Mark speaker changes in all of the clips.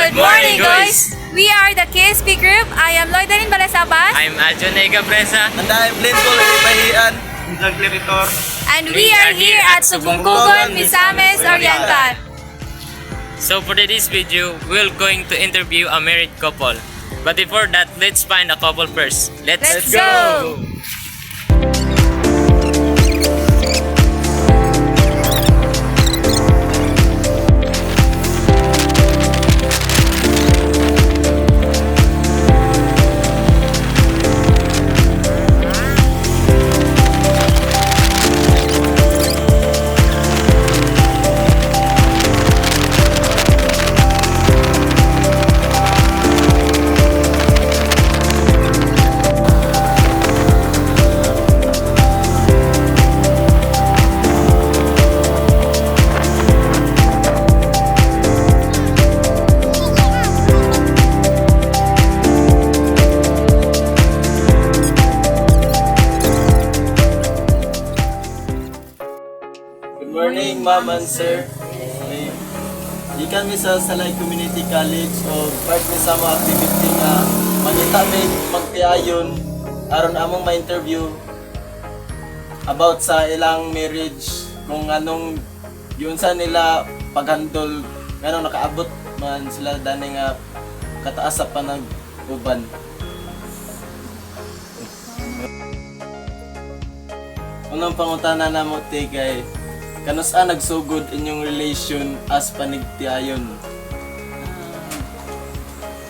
Speaker 1: Good morning, guys! We are the KSP Group. I am Lloydanin Balasabas.
Speaker 2: I'm Aljon Ega Presa.
Speaker 3: And I'm Blindful Ipahian.
Speaker 4: Nagliritor.
Speaker 1: And we are here at Subungkugon, Misamis Oriental.
Speaker 2: So for today's video, we're going to interview a married couple. But before that, let's find a couple first.
Speaker 1: Let's go!
Speaker 3: Good morning, ma'am and sir. Ikan mi sa Salay Community College o part mi sa mga activity nga mangita mi magtiayon aron among ma-interview about sa ilang marriage kung anong yun sa nila paghandol ngano nakaabot man sila dani nga kataas sa panag-uban. Unang pangutana namo ti kay kanusa nagsugod inyong relation as panigtiayon?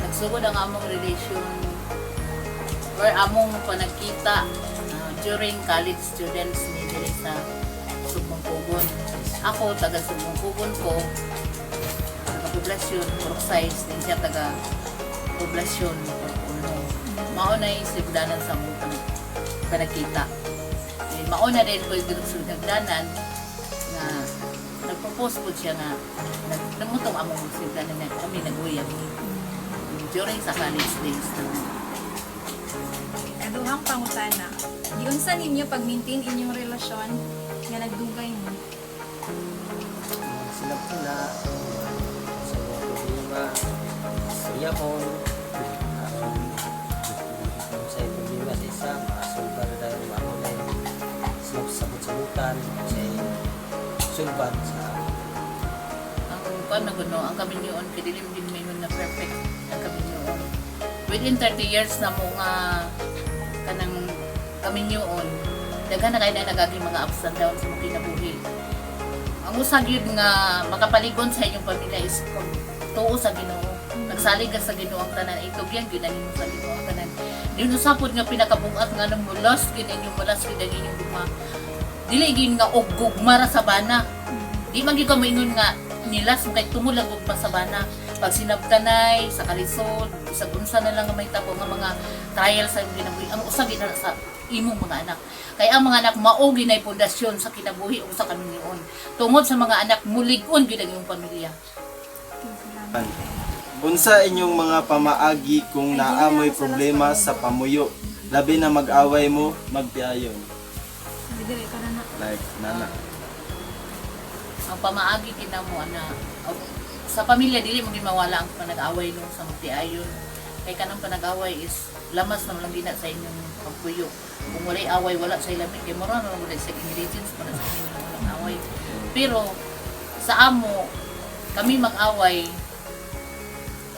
Speaker 5: Nagsugod ang among relation or among panagkita during college students ni diri sa Subungkugon. Ako taga Subungkugon ko, taga poblasyon Purok-Size, din siya taga poblasyon Purok-Uno. Mauna yung sigdanan sa among panagkita. Mauna din ko yung sigdanan na nagpropose po siya nga namutong among sigdanan na kami nag-uyab during sa college days.
Speaker 1: Kaduhang pangutana. Giunsa ninyo pag-maintain inyong relasyon nga nagdugay mo?
Speaker 6: Sila po na sa mga problema sa iyahon sa problema sa isa makasulban na dahil makulay sabot-sabutan sa sulban sa
Speaker 5: Ang panagano, ang kami niyon kadilim din may na perfect ang kami niyon. Within 30 years na mo nga kanang kami niyon daghan na kayo na nagaging mga ups and downs sa mga kinabuhi. Ang usag yun nga makapaligon sa inyong pamilya is kung tuo sa Ginoo. Nagsalig ka sa Ginoo ang tanan, itugyan gyud ani mo sa Ginoo ang tanan. Diun usapod nga pinakabugat nga nang mulas gyud inyong mulas gyud inyong gugma. Dili gyud nga og gugmara sa bana. Di man gyud ka maingon nga nilas kay tumulag og pasabana. Pag sinabtanay sa kalisod, sa unsa na lang nga may tabo nga mga trial sa imong kinabuhi. Ang usag gyud sa imong mga anak. Kay ang mga anak mao ginay pundasyon sa kinabuhi o sa kaminion. Tungod sa mga anak mulig-on gyud ang imong pamilya.
Speaker 3: Unsa inyong mga pamaagi kung naamoy problema sa pamuyo? Labi na mag-away mo, magtiayon. Like, nana.
Speaker 5: Ang pamaagi kinamo ana sa pamilya dili mo mawala ang panag-away no sa magtiayon. Kay kanang panag-away is lamas na lang gina sa inyong pagpuyo. Kung walay away wala sa ilamin kay mura na wala sa ingredients para sa inyong walang away. Pero sa amo kami mag-away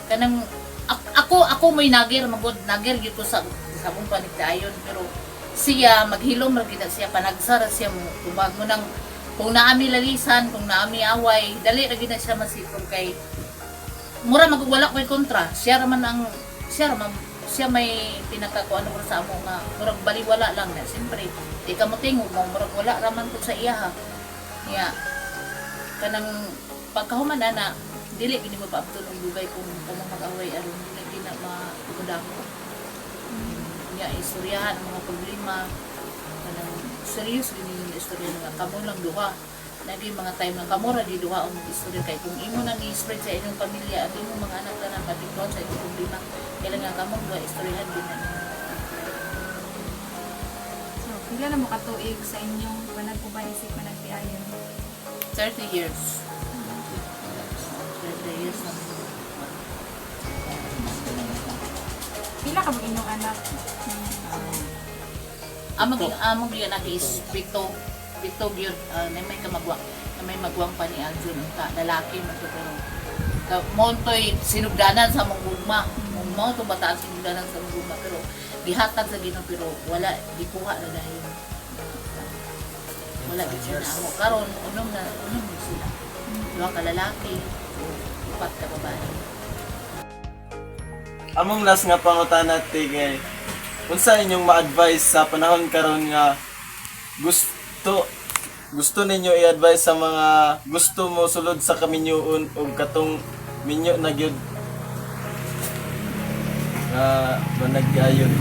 Speaker 5: kanang ako may nagir magod nagir gyud ko sa mong panigtiayon pero siya maghilom ra gid siya panagsara siya mo tubag mo nang kung naami lalisan kung naami away dali ra gid siya masipon kay mura magwala ko'y kontra siya may pinakakuan ko sa amo nga murag baliwala lang na siyempre di ka mo tingog mo murag wala raman ko sa iya niya kanang pagkahuman na dili gini mo paabton ang dugay kung mag-away aron dili gina maudako niya istoryahan ang mga problema kanang serious gini yung istorya nga kamo lang duha naging mga time lang kamo ra di duha ang istorya kay kung imo nang i-spread sa inyong pamilya at imong mga anak tanan patikon sa inyong problema kailangan kamo duha istoryahan din na.
Speaker 1: So, pila na mo katuig sa inyong panag-uban isip panagtiayon?
Speaker 5: 30 years. 30 years na.
Speaker 1: Pila ka ba inyong anak?
Speaker 5: Among yun lagi is pito gyud na may kamagwang na may magwang pa ni Aljun ta lalaki man to pero montoy sinugdanan sa mong gugma mo to bata sinugdanan sa mong gugma pero gihatag sa Ginoo pero wala gikuha na dahil wala gid siya na amo karon unom na sila duha ka lalaki upat ka babae.
Speaker 3: Among last nga pangutana tigay. Unsa inyong ma-advise sa panahon karon nga gusto ninyo i-advise sa mga gusto mo sulod sa kaminyoon o katong minyo na gyud banag-ayon.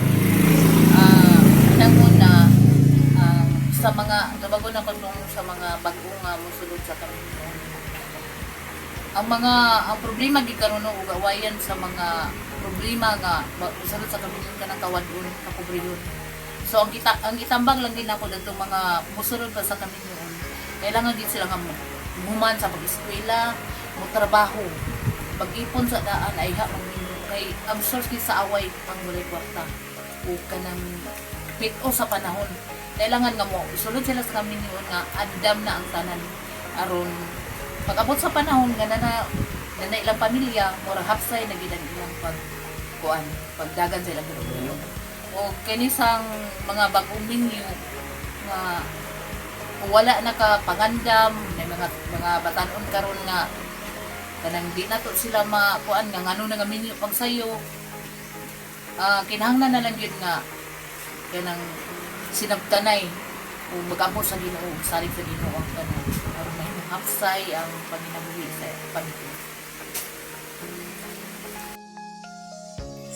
Speaker 5: Unang-una sa mga nabago na ko nung sa mga bago nga mosulod sa kaminyoon. Ang problema gi karon ug awayan sa mga problema nga mosulod sa kaminyoon kanang kawadon kapobrehon. So ang itambang lang din ako dito mga musulod pa sa kaminyoon. Kailangan din sila nga human sa pag-eskwela, trabaho. Pag-ipon sa daan ay kay ang source sa away ang walay kwarta o kanang pito sa panahon. Kailangan nga mo isulod sila sa kaminyoon nga andam na ang tanan aron pag-abot sa panahon nga na ilang pamilya mura hapsay na gid ang ilang pagdagan sa ilang grupo. O kinisang mga bagong minyo nga wala na ka pangandam na mga batanon karon nga kanang di na to sila makuan nga ngano na nga minyo pag sayo kinahanglan na lang yun nga kanang sinabtanay o mag-abot sa Ginoo salig sa Ginoo ang kanang aron may hapsay ang panginabuhi sa pamilya.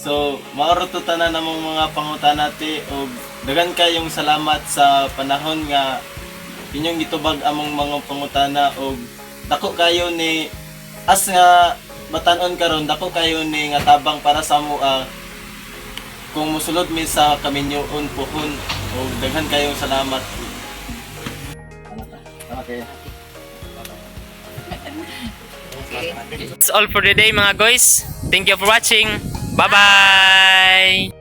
Speaker 3: So, maoro to tanan namong mga pangutana ti og dagan kayong salamat sa panahon nga inyong gitubag among mga pangutana og dako kayo ni as nga batan-on karon dako kayo ni nga tabang para sa amo kung musulod mi sa kaminyoon pohon og daghan kayong salamat. Okay.
Speaker 5: Okay.
Speaker 2: That's all for today mga guys. Thank you for watching. Bye-bye!